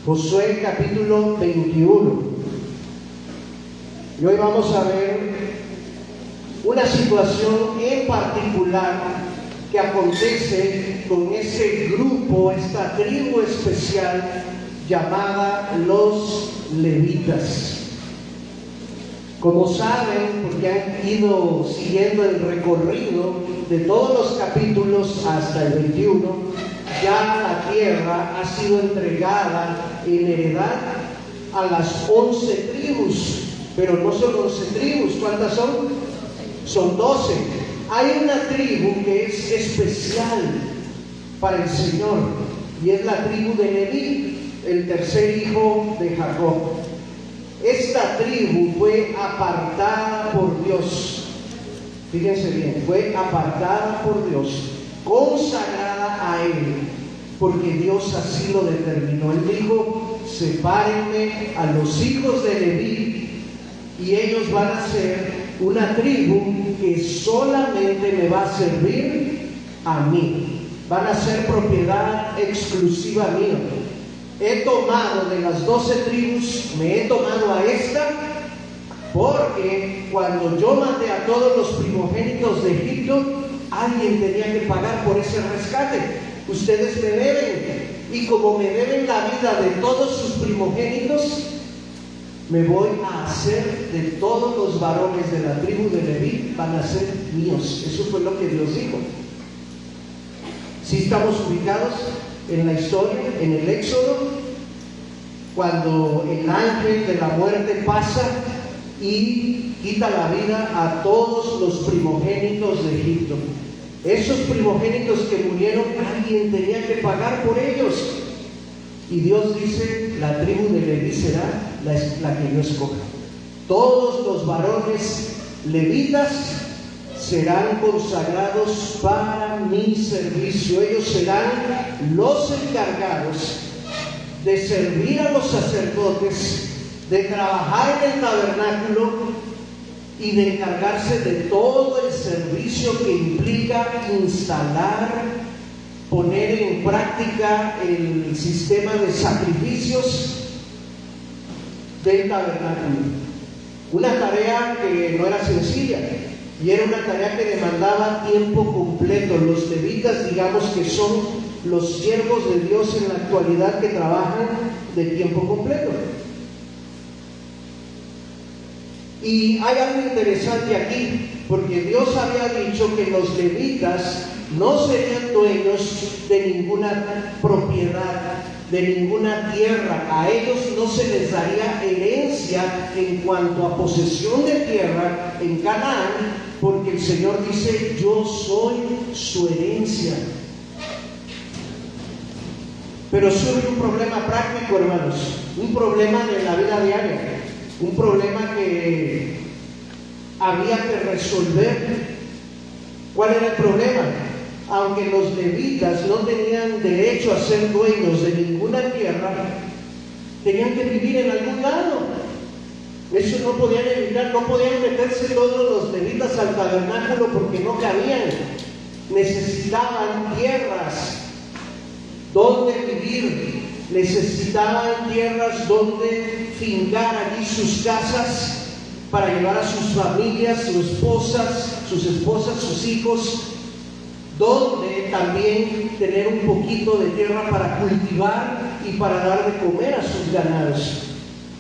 Josué capítulo 21. Y hoy vamos a ver una situación en particular que acontece con ese grupo, esta tribu especial llamada los levitas. Como saben, porque han ido siguiendo el recorrido de todos los capítulos hasta el 21, ya la tierra ha sido entregada en heredad a las 11 tribus, pero no son 11 tribus. ¿Cuántas son? Son 12. Hay una tribu que es especial para el Señor y es la tribu de Leví, el tercer hijo de Jacob. Esta tribu fue apartada por Dios. Fíjense bien, fue apartada por Dios, consagrada a Él, porque Dios así lo determinó. Él dijo: sepárenme a los hijos de Leví y ellos van a ser una tribu que solamente me va a servir a mí. Van a ser propiedad exclusiva mía. He tomado de las 12 tribus, me he tomado a esta, porque cuando yo maté a todos los primogénitos de Egipto, alguien tenía que pagar por ese rescate. Ustedes me deben, y como me deben la vida de todos sus primogénitos, me voy a hacer de todos los varones de la tribu de Leví, van a ser míos. Eso fue lo que Dios dijo. Si estamos ubicados en la historia, en el Éxodo, cuando el ángel de la muerte pasa y quita la vida a todos los primogénitos de Egipto. Esos primogénitos que murieron, alguien tenía que pagar por ellos. Y Dios dice: la tribu de Leví será la que yo escoja. Todos los varones levitas serán consagrados para mi servicio. Ellos serán los encargados de servir a los sacerdotes, de trabajar en el tabernáculo y de encargarse de todo el servicio que implica instalar, poner en práctica el sistema de sacrificios del tabernáculo. Una tarea que no era sencilla y era una tarea que demandaba tiempo completo. Los levitas, digamos que son los siervos de Dios en la actualidad que trabajan de tiempo completo. Y hay algo interesante aquí, porque Dios había dicho que los levitas no serían dueños de ninguna propiedad, de ninguna tierra. A ellos no se les daría herencia en cuanto a posesión de tierra en Canaán, porque el Señor dice: yo soy su herencia. Pero surge un problema práctico, hermanos, un problema de la vida diaria, un problema que había que resolver. ¿Cuál era el problema? Aunque los levitas no tenían derecho a ser dueños de ninguna tierra, tenían que vivir en algún lado. Eso no podían evitar, no podían meterse todos los levitas al tabernáculo porque no cabían. Necesitaban tierras donde vivir, necesitaban tierras donde fincar allí sus casas para llevar a sus familias, sus esposas, sus hijos, donde también tener un poquito de tierra para cultivar y para dar de comer a sus ganados.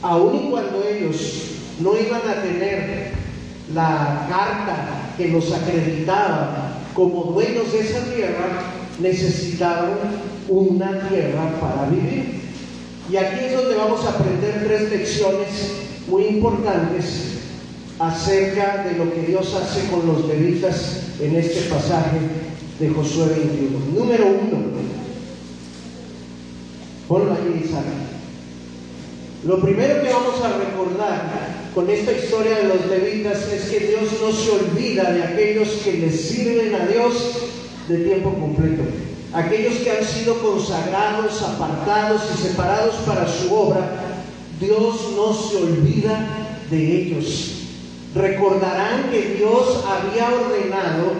Aun y cuando ellos no iban a tener la carta que los acreditaba como dueños de esa tierra, necesitaban una tierra para vivir. Y aquí es donde vamos a aprender 3 lecciones muy importantes acerca de lo que Dios hace con los levitas en este pasaje de Josué 21. Número 1, ponlo aquí, Isaac. Lo primero que vamos a recordar con esta historia de los levitas es que Dios no se olvida de aquellos que le sirven a Dios de tiempo completo. Aquellos que han sido consagrados, apartados y separados para su obra, Dios no se olvida de ellos. Recordarán que Dios había ordenado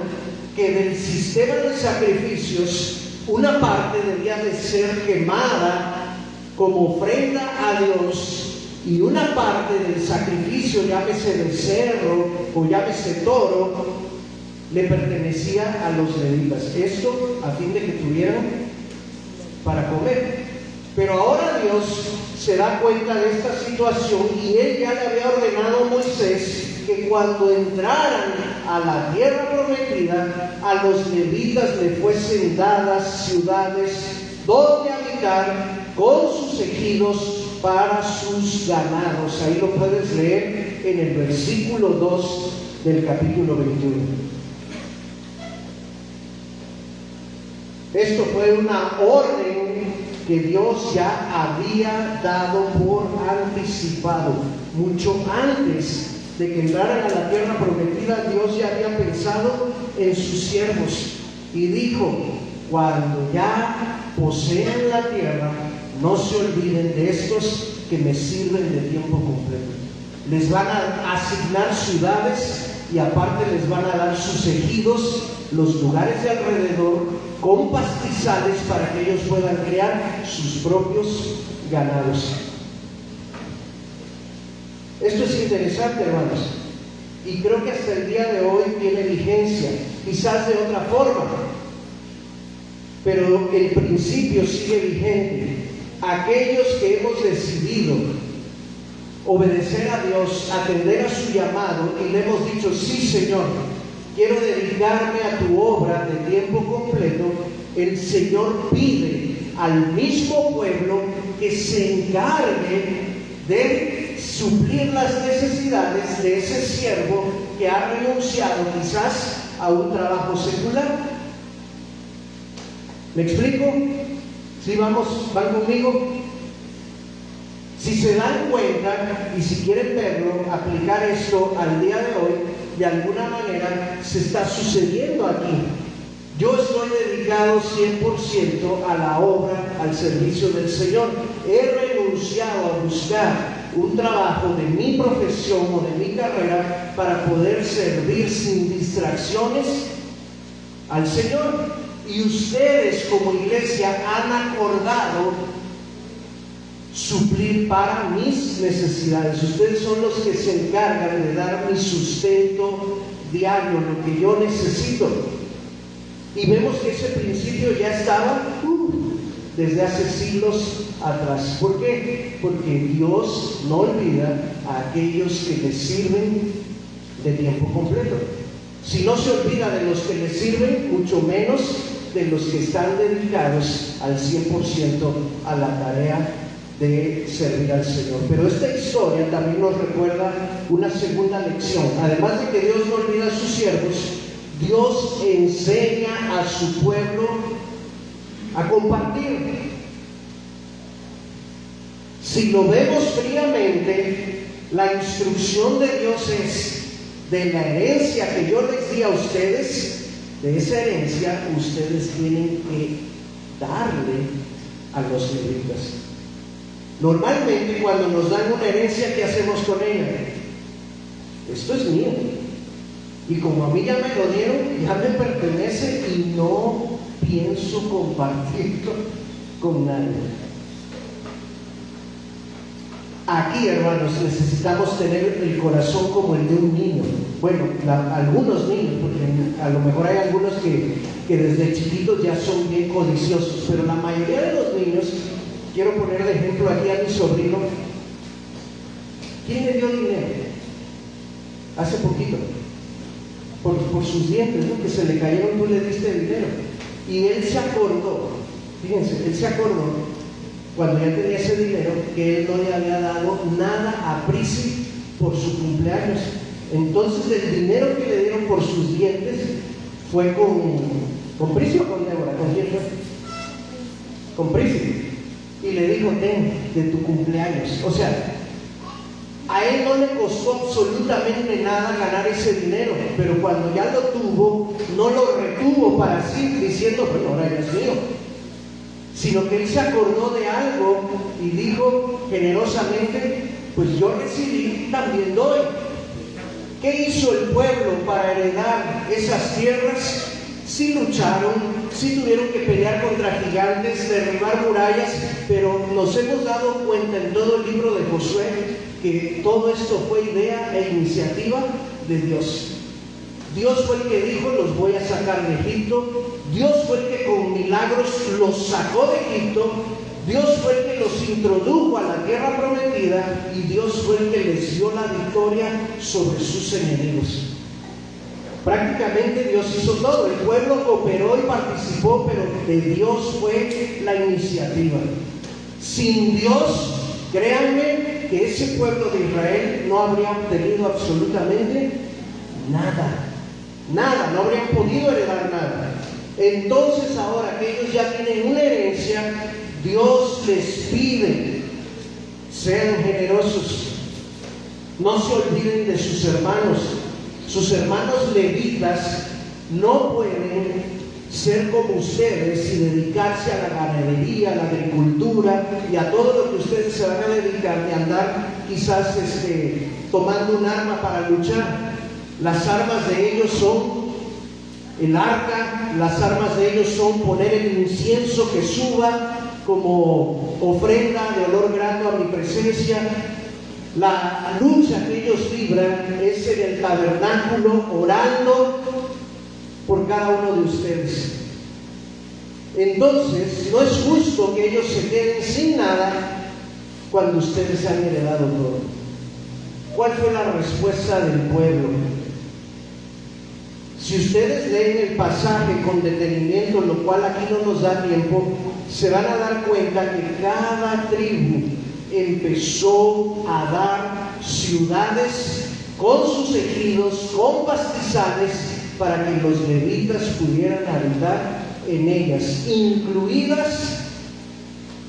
que del sistema de sacrificios una parte debía de ser quemada como ofrenda a Dios, y una parte del sacrificio, llámese becerro o llámese toro, le pertenecía a los levitas. Esto a fin de que tuvieran para comer. Pero ahora Dios se da cuenta de esta situación y Él ya le había ordenado a Moisés que cuando entraran a la tierra prometida, a los levitas le fuesen dadas ciudades donde habitar con sus ejidos para sus ganados. Ahí lo puedes leer en el versículo 2 del capítulo 21. Esto fue una orden que Dios ya había dado por anticipado. Mucho antes de que entraran a la tierra prometida, Dios ya había pensado en sus siervos y dijo: cuando ya posean la tierra, no se olviden de estos que me sirven de tiempo completo. Les van a asignar ciudades y aparte les van a dar sus ejidos, los lugares de alrededor, con pastizales para que ellos puedan crear sus propios ganados. Esto es interesante, hermanos, y creo que hasta el día de hoy tiene vigencia, quizás de otra forma, pero el principio sigue vigente. Aquellos que hemos decidido obedecer a Dios, atender a su llamado y le hemos dicho: sí, Señor, quiero dedicarme a tu obra de tiempo completo, el Señor pide al mismo pueblo que se encargue de suplir las necesidades de ese siervo que ha renunciado quizás a un trabajo secular. ¿Me explico? ¿Sí van conmigo? Si se dan cuenta y si quieren verlo, aplicar esto al día de hoy, de alguna manera se está sucediendo aquí. Yo estoy dedicado 100% a la obra, al servicio del Señor. He renunciado a buscar un trabajo de mi profesión o de mi carrera para poder servir sin distracciones al Señor. Y ustedes como iglesia han acordado suplir para mis necesidades. Ustedes son los que se encargan de dar mi sustento diario, lo que yo necesito. Y vemos que ese principio ya estaba desde hace siglos atrás. ¿Por qué? Porque Dios no olvida a aquellos que le sirven de tiempo completo. Si no se olvida de los que le sirven, mucho menos de los que están dedicados al 100% a la tarea de servir al Señor. Pero esta historia también nos recuerda una segunda lección. Además de que Dios no olvida a sus siervos, Dios enseña a su pueblo a compartir. Si lo vemos fríamente, la instrucción de Dios es: de la herencia que yo les di a ustedes, de esa herencia ustedes tienen que darle a los levitas. Normalmente cuando nos dan una herencia, ¿qué hacemos con ella? Esto es mío, y como a mí ya me lo dieron, ya me pertenece y no pienso compartirlo con nadie. Aquí, hermanos, necesitamos tener el corazón como el de un niño. Bueno, algunos niños, porque a lo mejor hay algunos que desde chiquitos ya son bien codiciosos, pero la mayoría de los niños, quiero poner de ejemplo aquí a mi sobrino. ¿Quién le dio dinero? Hace poquito, por sus dientes, ¿no? Que se le cayeron, tú le diste dinero. Y él se acordó, fíjense, él se acordó cuando ya tenía ese dinero, que él no le había dado nada a Prisi por su cumpleaños. Entonces el dinero que le dieron por sus dientes fue con Prisi o con Débora. ¿Con quién fue? Con Prisi. Y le dijo: ten, de tu cumpleaños. O sea, a él no le costó absolutamente nada ganar ese dinero, pero cuando ya lo tuvo, no lo retuvo para sí, diciendo: bueno, ahora ya es mío. Sino que él se acordó de algo y dijo generosamente: pues yo recibí, también doy. ¿Qué hizo el pueblo para heredar esas tierras? sí lucharon, sí tuvieron que pelear contra gigantes, derribar murallas, pero nos hemos dado cuenta en todo el libro de Josué que todo esto fue idea e iniciativa de Dios. Dios fue el que dijo: los voy a sacar de Egipto. Dios fue el que con milagros los sacó de Egipto. Dios fue el que los introdujo a la tierra prometida, y Dios fue el que les dio la victoria sobre sus enemigos. Prácticamente Dios hizo todo. El pueblo cooperó y participó, pero de Dios fue la iniciativa. Sin Dios, créanme que ese pueblo de Israel no habría obtenido absolutamente nada. Nada, no habrían podido heredar nada. Entonces, ahora que ellos ya tienen una herencia, Dios les pide: sean generosos, no se olviden de sus hermanos. Sus hermanos levitas no pueden ser como ustedes y dedicarse a la ganadería, a la agricultura y a todo lo que ustedes se van a dedicar, de andar quizás tomando un arma para luchar. Las armas de ellos son el arca, las armas de ellos son poner el incienso que suba como ofrenda de olor grato a mi presencia. La lucha que ellos libran es en el tabernáculo, orando por cada uno de ustedes. Entonces, no es justo que ellos se queden sin nada cuando ustedes han heredado todo. ¿Cuál fue la respuesta del pueblo? Si ustedes leen el pasaje con detenimiento, lo cual aquí no nos da tiempo, se van a dar cuenta que cada tribu empezó a dar ciudades con sus ejidos, con pastizales, para que los levitas pudieran habitar en ellas, incluidas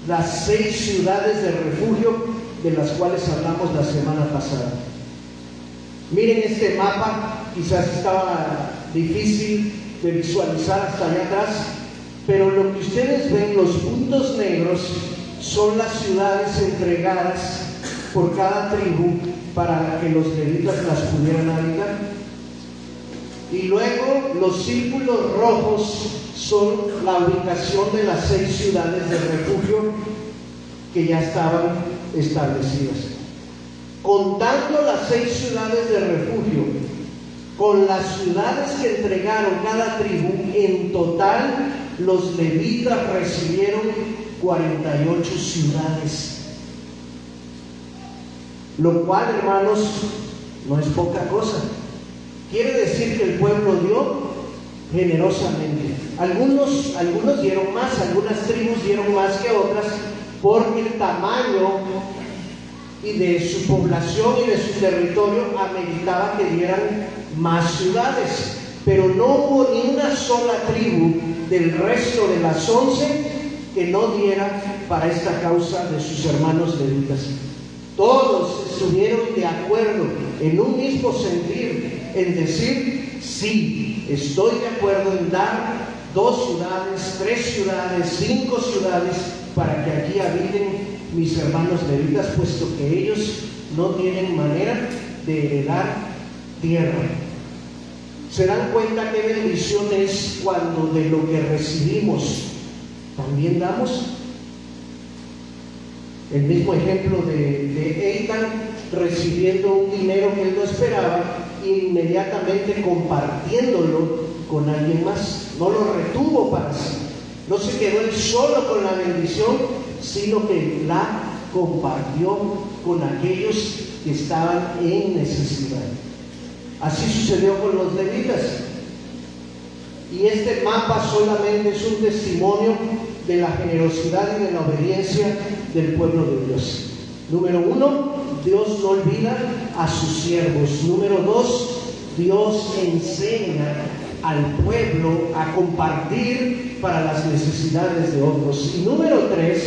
las 6 ciudades de refugio de las cuales hablamos la semana pasada. Miren este mapa, quizás estaba difícil de visualizar hasta allá atrás, pero lo que ustedes ven, los puntos negros, son las ciudades entregadas por cada tribu para que los levitas las pudieran habitar. Y luego los círculos rojos son la ubicación de las 6 ciudades de refugio que ya estaban establecidas. Contando las 6 ciudades de refugio con las ciudades que entregaron cada tribu, en total los levitas recibieron 48 ciudades, lo cual, hermanos, no es poca cosa. Quiere decir que el pueblo dio generosamente. Algunos dieron más, algunas tribus dieron más que otras, porque el tamaño y de su población y de su territorio ameritaba que dieran más ciudades, pero no hubo ni una sola tribu del resto de las 11 que no diera para esta causa de sus hermanos levitas. Todos estuvieron de acuerdo, en un mismo sentir, en decir: sí, estoy de acuerdo en dar 2 ciudades, 3 ciudades, 5 ciudades, para que aquí habiten mis hermanos levitas, puesto que ellos no tienen manera de heredar tierra. ¿Se dan cuenta qué bendición es cuando de lo que recibimos también damos? El mismo ejemplo de Eitan recibiendo un dinero que él no esperaba e inmediatamente compartiéndolo con alguien más. No lo retuvo para sí, no se quedó él solo con la bendición, sino que la compartió con aquellos que estaban en necesidad. Así sucedió con los levitas. Y este mapa solamente es un testimonio de la generosidad y de la obediencia del pueblo de Dios. Número 1, Dios no olvida a sus siervos. Número 2, Dios enseña al pueblo a compartir para las necesidades de otros. Y número 3,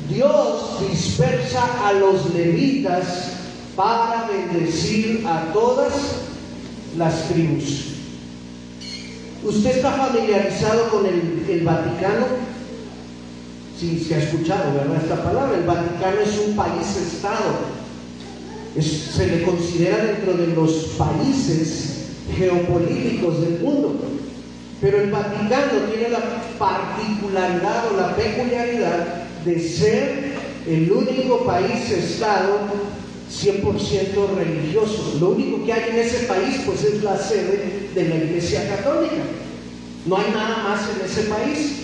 Dios dispersa a los levitas para bendecir a todas las tribus. ¿Usted está familiarizado con el Vaticano? Sí, se ha escuchado, ¿verdad?, esta palabra. El Vaticano es un país-estado. Se le considera dentro de los países geopolíticos del mundo. Pero el Vaticano tiene la particularidad o la peculiaridad de ser el único país-estado 100% religioso. Lo único que hay en ese país pues es la sede de la Iglesia Católica. No hay nada más en ese país.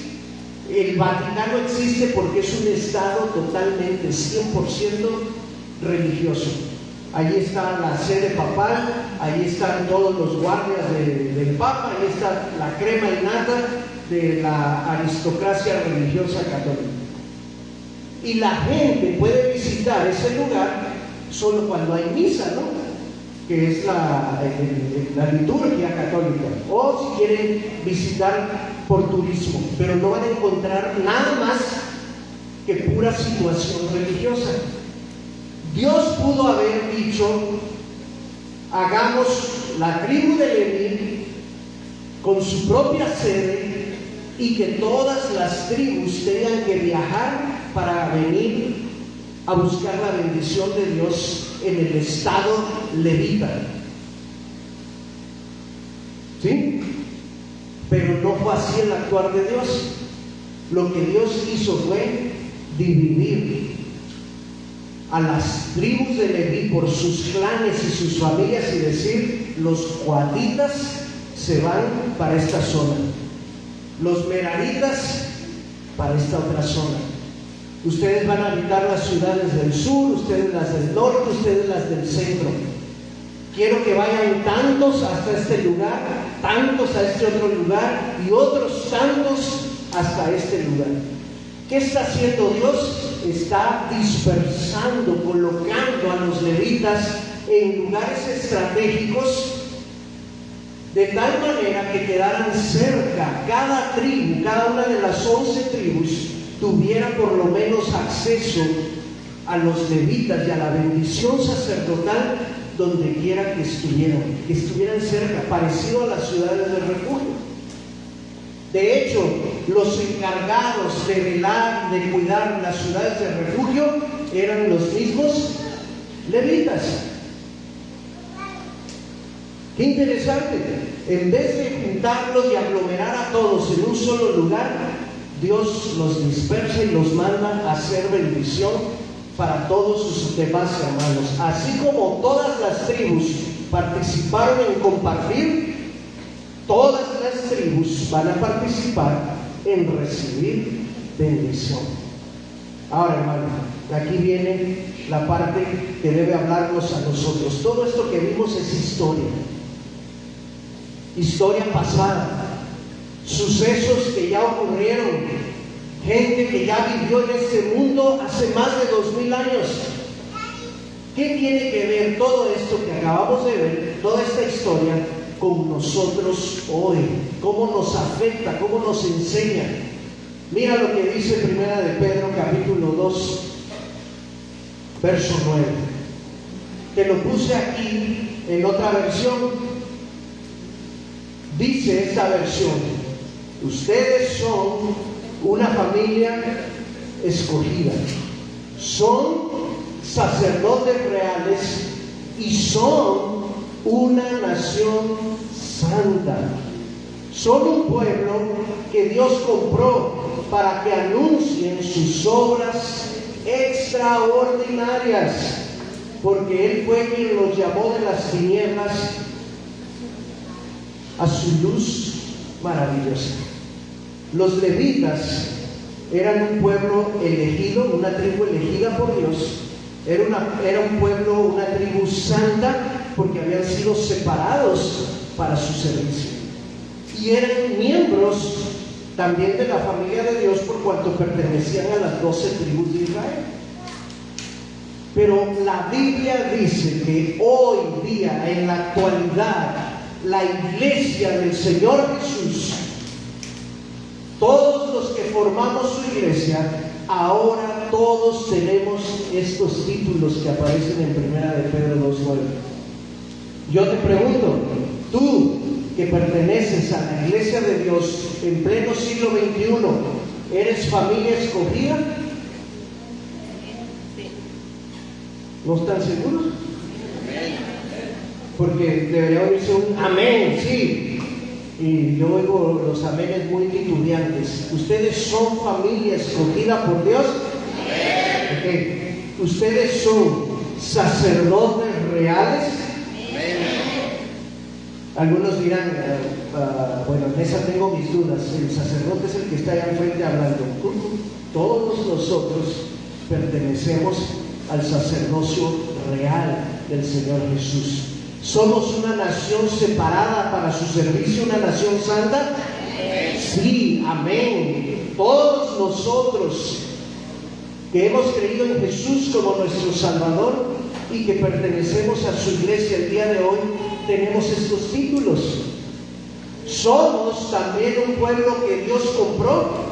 El Vaticano existe porque es un estado totalmente 100% religioso. Allí está la sede papal, allí están todos los guardias del Papa, allí está la crema innata de la aristocracia religiosa católica. Y la gente puede visitar ese lugar solo cuando hay misa, ¿no? Que es la liturgia católica, o si quieren visitar por turismo, pero no van a encontrar nada más que pura situación religiosa. Dios pudo haber dicho: hagamos la tribu de Leví con su propia sede y que todas las tribus tengan que viajar para venir a buscar la bendición de Dios en el estado levita. ¿Sí? Pero no fue así el actuar de Dios. Lo que Dios hizo fue dividir a las tribus de Leví por sus clanes y sus familias y decir: los coatitas se van para esta zona, los meraritas para esta otra zona. Ustedes van a habitar las ciudades del sur, ustedes las del norte, ustedes las del centro. Quiero que vayan tantos hasta este lugar, tantos a este otro lugar y otros tantos hasta este lugar. ¿Qué está haciendo Dios? Está dispersando, colocando a los levitas en lugares estratégicos de tal manera que quedaran cerca. Cada tribu, cada una de las 11 tribus tuviera por lo menos acceso a los levitas y a la bendición sacerdotal donde quiera que estuvieran cerca, parecido a las ciudades de refugio. De hecho, los encargados de velar, de cuidar las ciudades de refugio eran los mismos levitas. Qué interesante. En vez de juntarlos y aglomerar a todos en un solo lugar, Dios los dispersa y los manda a hacer bendición para todos sus demás hermanos. Así como todas las tribus participaron en compartir, todas las tribus van a participar en recibir bendición. Ahora, hermano, aquí viene la parte que debe hablarnos a nosotros. Todo esto que vimos es historia pasada, sucesos que ya ocurrieron, gente que ya vivió en este mundo hace más de 2000 años. ¿Qué tiene que ver todo esto que acabamos de ver, toda esta historia, con nosotros hoy? ¿Cómo nos afecta? ¿Cómo nos enseña? Mira lo que dice Primera de Pedro capítulo 2 verso 9. Te lo puse aquí en otra versión. Dice esta versión: ustedes son una familia escogida, son sacerdotes reales y son una nación santa. Son un pueblo que Dios compró para que anuncien sus obras extraordinarias, porque Él fue quien los llamó de las tinieblas a su luz maravillosa. Los levitas eran un pueblo elegido, una tribu elegida por Dios. Era un pueblo, una tribu santa, porque habían sido separados para su servicio. Y eran miembros también de la familia de Dios por cuanto pertenecían a las 12 tribus de Israel. Pero la Biblia dice que hoy día, en la actualidad, la iglesia del Señor Jesús, todos los que formamos su iglesia, ahora todos tenemos estos títulos que aparecen en Primera de Pedro 2:9. Yo te pregunto, tú que perteneces a la iglesia de Dios en pleno siglo XXI, ¿eres familia escogida? ¿No están seguros? Porque debería oírse un amén, sí. y yo oigo los amenes muy titubeantes. ¿Ustedes son familia escogida por Dios? Okay. ¿Ustedes son sacerdotes reales? Algunos dirán, bueno, en esa tengo mis dudas. El sacerdote es el que está allá enfrente hablando. Todos nosotros pertenecemos al sacerdocio real del Señor Jesús. ¿Somos una nación separada para su servicio, una nación santa? Sí, amén. Todos nosotros que hemos creído en Jesús como nuestro Salvador y que pertenecemos a su iglesia el día de hoy, tenemos estos títulos. ¿Somos también un pueblo que Dios compró?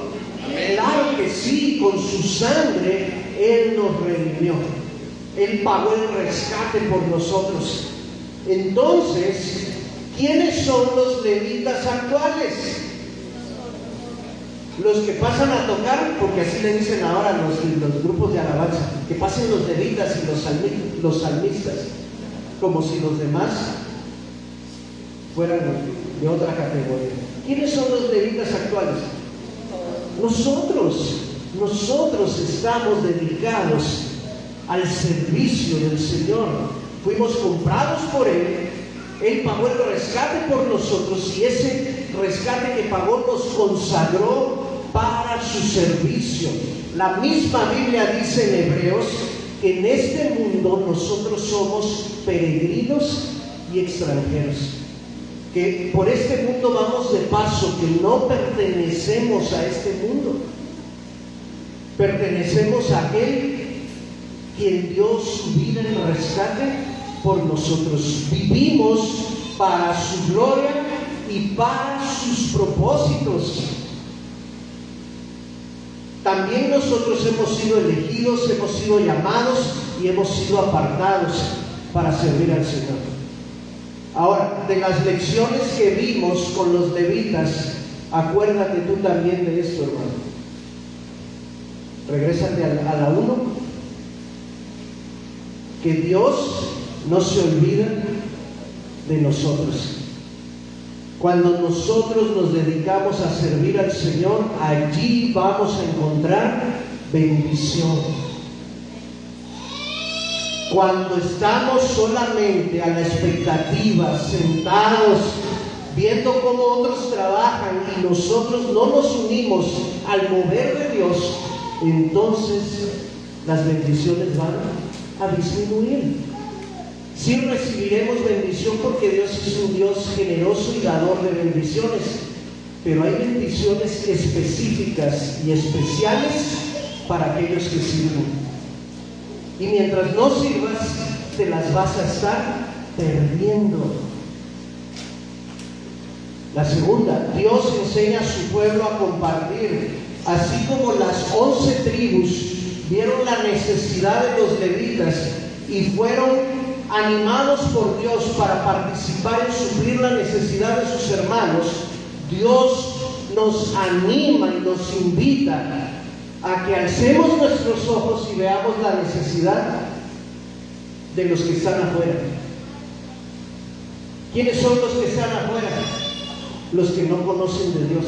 Claro que sí, con su sangre Él nos redimió. Él pagó el rescate por nosotros. Entonces, ¿quiénes son los levitas actuales? Los que pasan a tocar, porque así le dicen ahora los grupos de alabanza, que pasen los levitas y los salmistas, como si los demás fueran de otra categoría. ¿Quiénes son los levitas actuales? Nosotros estamos dedicados al servicio del Señor. Fuimos comprados por Él. Él pagó el rescate por nosotros y ese rescate que pagó nos consagró para su servicio. La misma Biblia dice en Hebreos que en este mundo nosotros somos peregrinos y extranjeros, que por este mundo vamos de paso, que no pertenecemos a este mundo. Pertenecemos a aquel quien dio su vida en rescate por nosotros. Vivimos para su gloria y para sus propósitos. También nosotros hemos sido elegidos, hemos sido llamados y hemos sido apartados para servir al Señor. Ahora, de las lecciones que vimos con los levitas, acuérdate tú también de esto, hermano. Regrésate a la 1. Que Dios no se olvida de nosotros. Cuando nosotros nos dedicamos a servir al Señor, allí vamos a encontrar bendición. Cuando estamos solamente a la expectativa, sentados, viendo cómo otros trabajan y nosotros no nos unimos al mover de Dios, entonces las bendiciones van a disminuir. Sí recibiremos bendición porque Dios es un Dios generoso y dador de bendiciones, pero hay bendiciones específicas y especiales para aquellos que sirven. Y mientras no sirvas, te las vas a estar perdiendo. La segunda, Dios enseña a su pueblo a compartir. Así como las 11 tribus vieron la necesidad de los levitas y fueron animados por Dios para participar en suplir la necesidad de sus hermanos, Dios nos anima y nos invita a que alcemos nuestros ojos y veamos la necesidad de los que están afuera. ¿Quiénes son los que están afuera? Los que no conocen de Dios.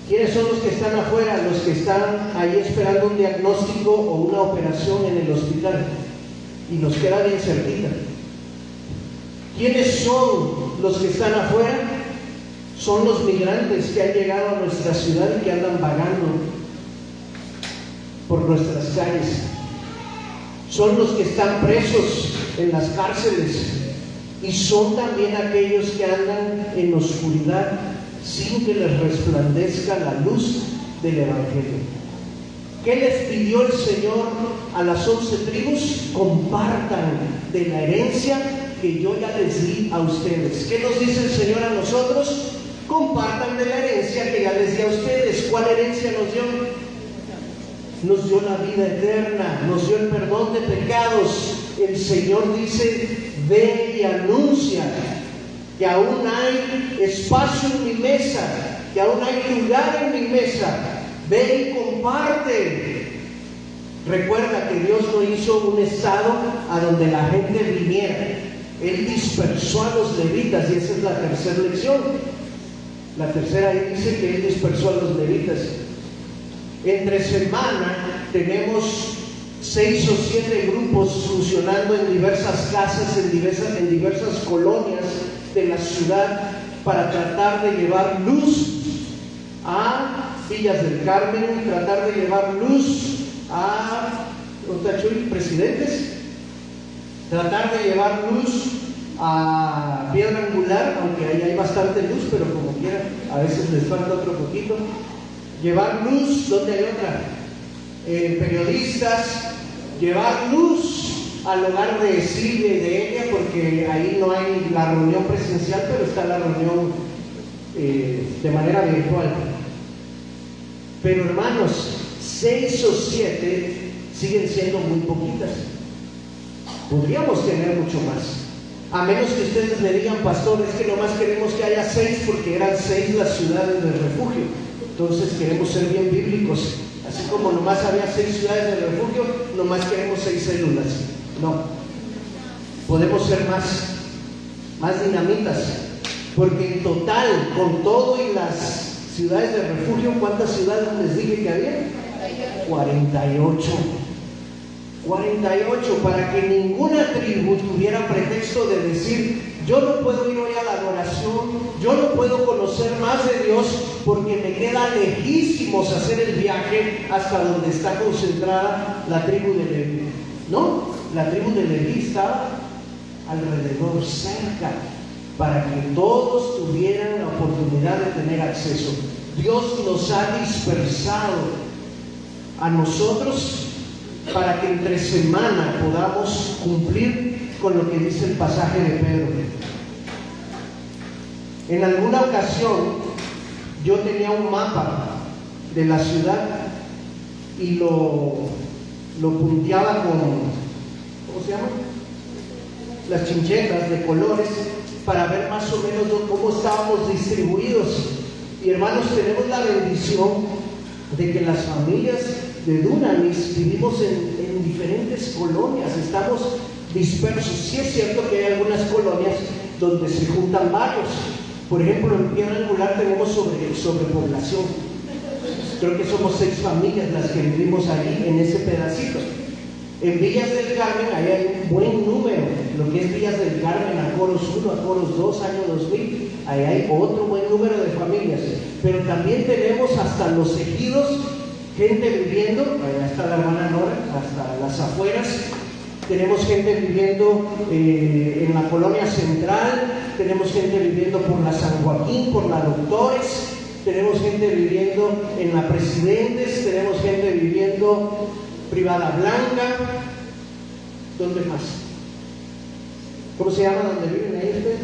¿Quiénes son los que están afuera? Los que están ahí esperando un diagnóstico o una operación en el hospital y nos queda bien cerquita. ¿Quiénes son los que están afuera? Son los migrantes que han llegado a nuestra ciudad y que andan vagando por nuestras calles. Son los que están presos en las cárceles y son también aquellos que andan en oscuridad sin que les resplandezca la luz del Evangelio. ¿Qué les pidió el Señor a las 11 tribus? Compartan de la herencia que yo ya les di a ustedes. ¿Qué nos dice el Señor a nosotros? Compartan de la herencia que ya les di a ustedes. ¿Cuál herencia nos dio? Nos dio la vida eterna, nos dio el perdón de pecados. El Señor dice: ve y anuncia que aún hay espacio en mi mesa, que aún hay lugar en mi mesa. Ve y comparte. Recuerda que Dios no hizo un estado a donde la gente viniera. Él dispersó a los levitas, y esa es la tercera lección. La tercera ahí dice que Él dispersó a los levitas. Entre semana tenemos 6 o 7 grupos funcionando en diversas casas, en diversas colonias de la ciudad, para tratar de llevar luz a Villas del Carmen, tratar de llevar luz a Presidentes, tratar de llevar luz a Piedra Angular, aunque ahí hay bastante luz, pero como quiera, a veces les falta otro poquito. Llevar luz, ¿dónde hay otra? Periodistas, llevar luz al hogar de Silvia y de Elia, porque ahí no hay la reunión presencial, pero está la reunión de manera virtual. Pero hermanos, 6 o 7 siguen siendo muy poquitas. Podríamos tener mucho más. A menos que ustedes me digan, pastor, es que nomás queremos que haya 6 porque eran 6 las ciudades del refugio. Entonces queremos ser bien bíblicos. Así como nomás había 6 ciudades del refugio, nomás queremos 6 células. No. Podemos ser más dinamitas. Porque en total, con todo y las ciudades de refugio, ¿cuántas ciudades les dije que había? 48. 48, para que ninguna tribu tuviera pretexto de decir, yo no puedo ir hoy a la adoración, yo no puedo conocer más de Dios porque me queda lejísimos hacer el viaje hasta donde está concentrada la tribu de Leví. No, la tribu de Leví estaba alrededor, cerca, para que todos tuvieran la oportunidad de tener acceso. Dios nos ha dispersado a nosotros para que entre semana podamos cumplir con lo que dice el pasaje de Pedro. En alguna ocasión yo tenía un mapa de la ciudad y lo punteaba con, ¿cómo se llama? Las chinchetas de colores, para ver más o menos cómo estábamos distribuidos. Y hermanos, tenemos la bendición de que las familias de Dunamis vivimos en diferentes colonias, estamos dispersos. Sí es cierto que hay algunas colonias donde se juntan varios. Por ejemplo, en Piedra Angular tenemos sobrepoblación. Creo que somos 6 familias las que vivimos ahí en ese pedacito. En Villas del Carmen, ahí hay un buen número, lo que es Villas del Carmen, Acoros 1, Acoros 2, año 2000, ahí hay otro buen número de familias. Pero también tenemos hasta los ejidos, gente viviendo, allá está la hermana Nora, hasta las afueras. Tenemos gente viviendo en la colonia central, tenemos gente viviendo por la San Joaquín, por la Doctores, tenemos gente viviendo en la Presidentes, tenemos gente viviendo Privada Blanca. ¿Dónde más? ¿Cómo se llama donde viven ahí ustedes?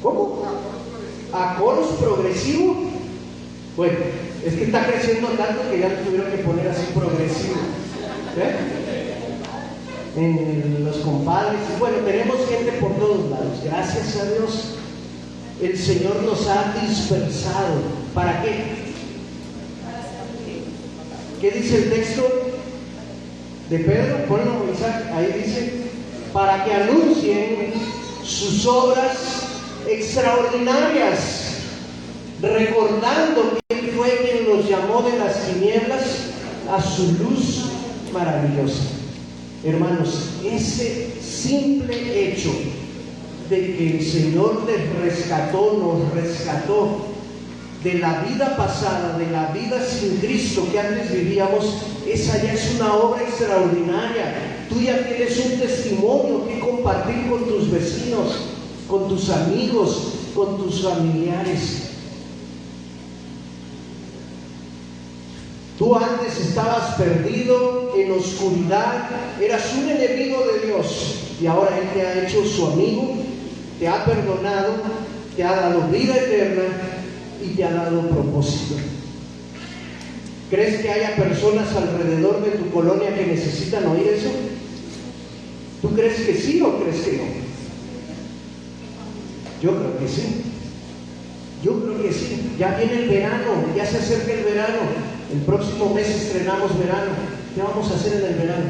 ¿Cómo? Acoros Progresivo. Bueno, es que está creciendo tanto que ya le tuvieron que poner así progresivo. En los compadres. Bueno, tenemos gente por todos lados. Gracias a Dios, el Señor nos ha dispersado. ¿Para qué? ¿Qué dice el texto de Pedro? Ponlo en el mensaje. Ahí dice, para que anuncien sus obras extraordinarias, recordando que Él fue quien los llamó de las tinieblas a su luz maravillosa. Hermanos, ese simple hecho de que el Señor nos rescató de la vida pasada, de la vida sin Cristo que antes vivíamos, esa ya es una obra extraordinaria. Tú ya tienes un testimonio que compartir con tus vecinos, con tus amigos, con tus familiares. Tú antes estabas perdido en oscuridad, eras un enemigo de Dios, y ahora Él te ha hecho su amigo, te ha perdonado, te ha dado vida eterna y te ha dado propósito. ¿Crees que haya personas alrededor de tu colonia que necesitan oír eso? ¿Tú crees que sí o crees que no? Yo creo que sí. Yo creo que sí. Ya viene el verano, ya se acerca el verano. El próximo mes estrenamos verano. ¿Qué vamos a hacer en el verano?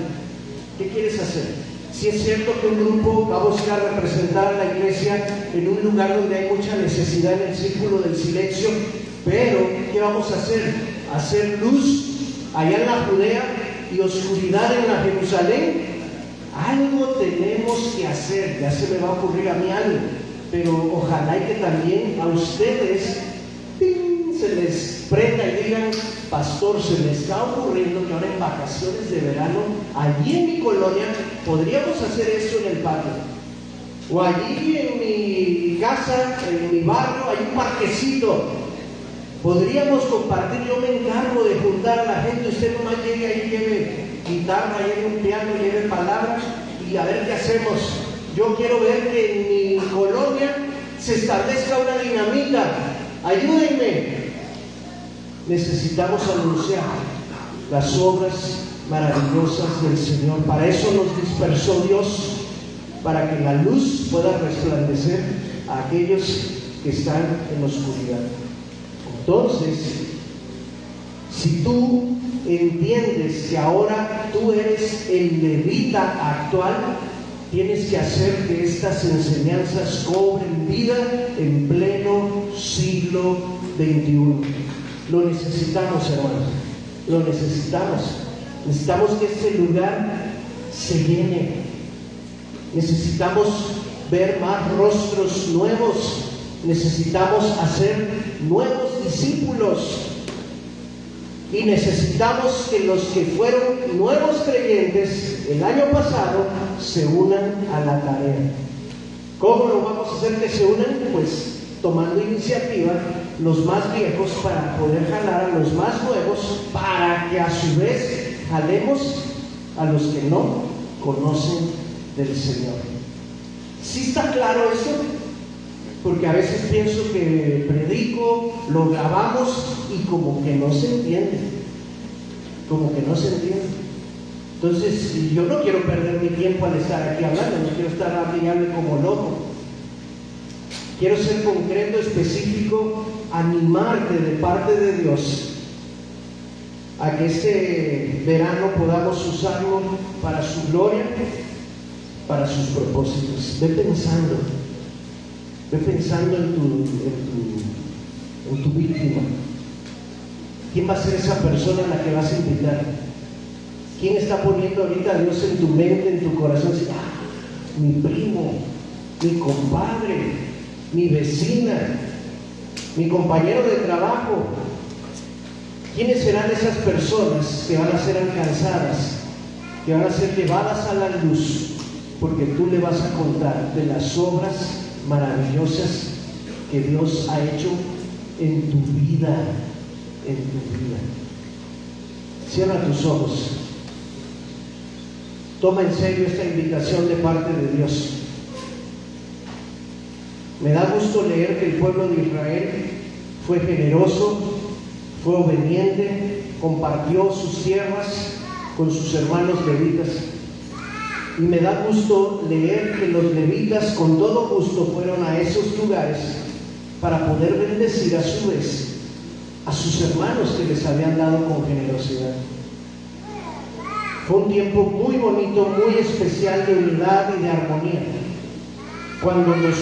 ¿Qué quieres hacer? Si es cierto que un grupo vamos a ir a representar a la iglesia en un lugar donde hay mucha necesidad en el círculo del silencio, pero ¿qué vamos a hacer? Hacer luz allá en la Judea y oscuridad en la Jerusalén. Algo tenemos que hacer. Ya se me va a ocurrir a mí algo, pero ojalá y que también a ustedes se les prenda y digan: pastor, se me está ocurriendo que ahora en vacaciones de verano, allí en mi colonia, podríamos hacer esto en el patio, o allí en mi casa, en mi barrio, hay un parquecito, podríamos compartir. Yo me encargo de juntar a la gente, usted nomás llegue ahí, lleve guitarra, lleve un piano, lleve palabras y a ver qué hacemos. Yo quiero ver que en mi colonia se establezca una dinamita. Ayúdenme. Necesitamos anunciar las obras maravillosas del Señor. Para eso nos dispersó Dios, para que la luz pueda resplandecer a aquellos que están en la oscuridad. Entonces, si tú entiendes que ahora tú eres el levita actual, tienes que hacer que estas enseñanzas cobren vida en pleno siglo XXI. Lo necesitamos, hermanos, lo necesitamos. Necesitamos que este lugar se llene. Necesitamos ver más rostros nuevos. Necesitamos hacer nuevos discípulos. Y necesitamos que los que fueron nuevos creyentes el año pasado se unan a la tarea. ¿Cómo lo vamos a hacer que se unan? Pues tomando iniciativa los más viejos para poder jalar a los más nuevos, para que a su vez jalemos a los que no conocen del Señor. ¿Sí está claro eso? Porque a veces pienso que predico, lo grabamos y como que no se entiende. Entonces, yo no quiero perder mi tiempo al estar aquí hablando, no quiero estar hablando como loco. Quiero ser concreto, específico, animarte de parte de Dios a que este verano podamos usarlo para su gloria, para sus propósitos. Ve pensando en tu víctima. ¿Quién va a ser esa persona a la que vas a invitar? ¿Quién está poniendo ahorita a Dios en tu mente, en tu corazón? Mi primo, mi compadre, mi vecina, mi compañero de trabajo. ¿Quiénes serán esas personas que van a ser alcanzadas, que van a ser llevadas a la luz? Porque tú le vas a contar de las obras maravillosas que Dios ha hecho en tu vida, Cierra tus ojos. Toma en serio esta invitación de parte de Dios. Me da gusto leer que el pueblo de Israel fue generoso, fue obediente, compartió sus tierras con sus hermanos levitas. Y me da gusto leer que los levitas con todo gusto fueron a esos lugares para poder bendecir a su vez a sus hermanos que les habían dado con generosidad. Fue un tiempo muy bonito, muy especial de unidad y de armonía. Cuando los